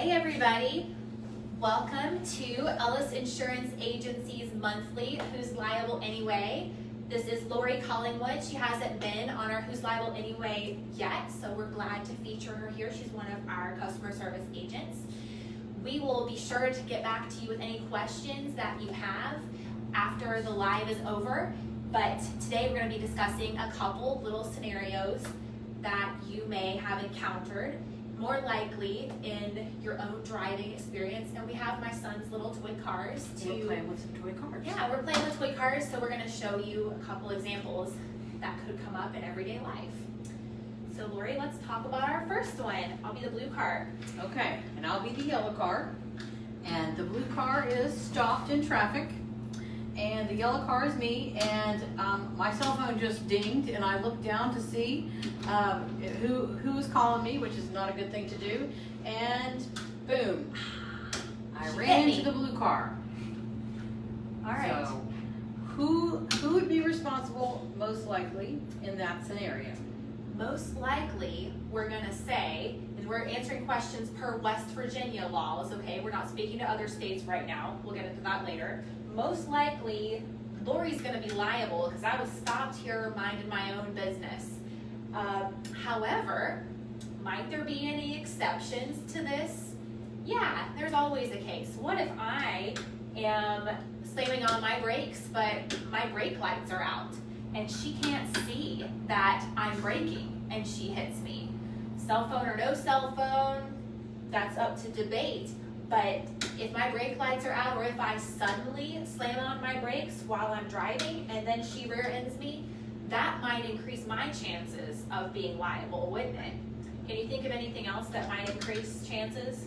Hey everybody, welcome to Ellis Insurance Agency's monthly Who's Liable Anyway. This is Lorie Collingwood. She hasn't been on our Who's Liable Anyway yet, so we're glad to feature her here. She's one of our customer service agents. We will be sure to get back to you with any questions that you have after the live is over, but today we're going to be discussing a couple little scenarios that you may have encountered more likely in your own driving experience. And we have my son's little toy cars to... We're playing with some toy cars. Yeah, we're playing with toy cars, so we're going to show you a couple examples that could come up in everyday life. So Lorie, let's talk about our first one. I'll be the blue car. Okay, and I'll be the yellow car. And the blue car is stopped in traffic. And the yellow car is me, and my cell phone just dinged, and I looked down to see who was calling me, which is not a good thing to do, and boom, I ran into the blue car. All right. So, who would be responsible most likely in that scenario? Most likely, we're going to say, and we're answering questions per West Virginia laws, okay? We're not speaking to other states right now. We'll get into that later. Most likely, Lorie's going to be liable because I was stopped here minding my own business. However, might there be any exceptions to this? Yeah, there's always a case. What if I am slamming on my brakes, but my brake lights are out, and she can't see that I'm braking, and she hits me? Cell phone or no cell phone, that's up to debate. But if my brake lights are out, or if I suddenly slam on my brakes while I'm driving and then she rear ends me, that might increase my chances of being liable, wouldn't it? Can you think of anything else that might increase chances?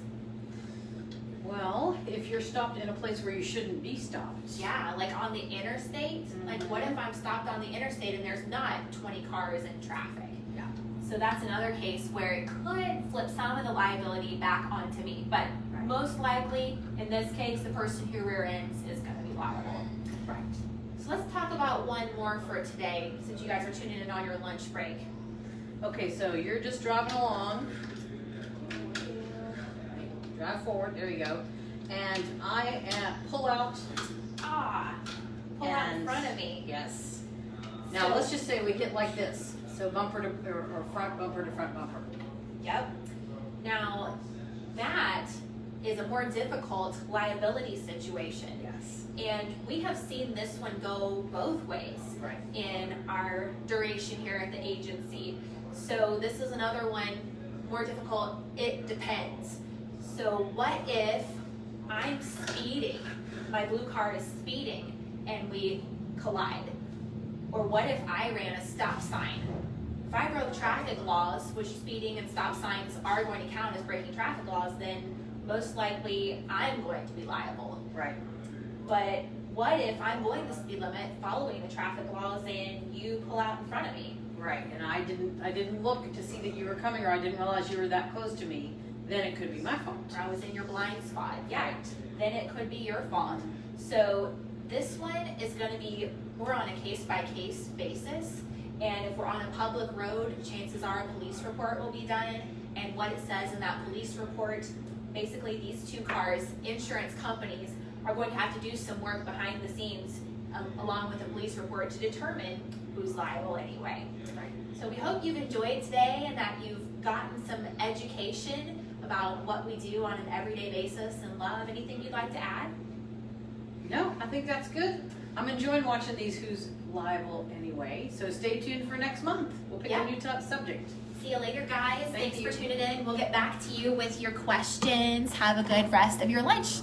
Well, if you're stopped in a place where you shouldn't be stopped. Yeah, like on the interstate. Like what if I'm stopped on the interstate and there's not 20 cars in traffic? Yeah. So that's another case where it could flip some of the liability back onto me. But most likely, in this case, the person who rear ends is going to be liable. Right. So let's talk about one more for today, since you guys are tuning in on your lunch break. Okay, so you're just driving along. Drive forward, there you go. And I pull out. Pull out in front of me. Yes. Now So- let's just say we hit like this. So bumper to, or front bumper to front bumper. Yep. Now, that is a more difficult liability situation. Yes. And we have seen this one go both ways Right. in our duration here at the agency. So this is another one, more difficult. It depends. So what if I'm speeding, my blue car is speeding, and we collide? Or what if I ran a stop sign? If I broke traffic laws, which speeding and stop signs are going to count as breaking traffic laws, then most likely I'm going to be liable. Right. But what if I'm going the speed limit, following the traffic laws, and you pull out in front of me? Right. And I didn't look to see that you were coming, or I didn't realize you were that close to me. Then it could be my fault. Or I was in your blind spot. Yeah. Right. Then it could be your fault. So this one is going to be, we're on a case-by-case basis. And if we're on a public road, chances are a police report will be done. And what it says in that police report, basically these two cars, insurance companies, are going to have to do some work behind the scenes along with the police report to determine who's liable anyway. Right. So we hope you've enjoyed today and that you've gotten some education about what we do on an everyday basis and love. Anything you'd like to add? No, I think that's good. I'm enjoying watching these Who's Liable Anyway. So stay tuned for next month. We'll pick a new subject. See you later, guys. Thank Thanks you. for tuning in. We'll get back to you with your questions. Have a good rest of your lunch.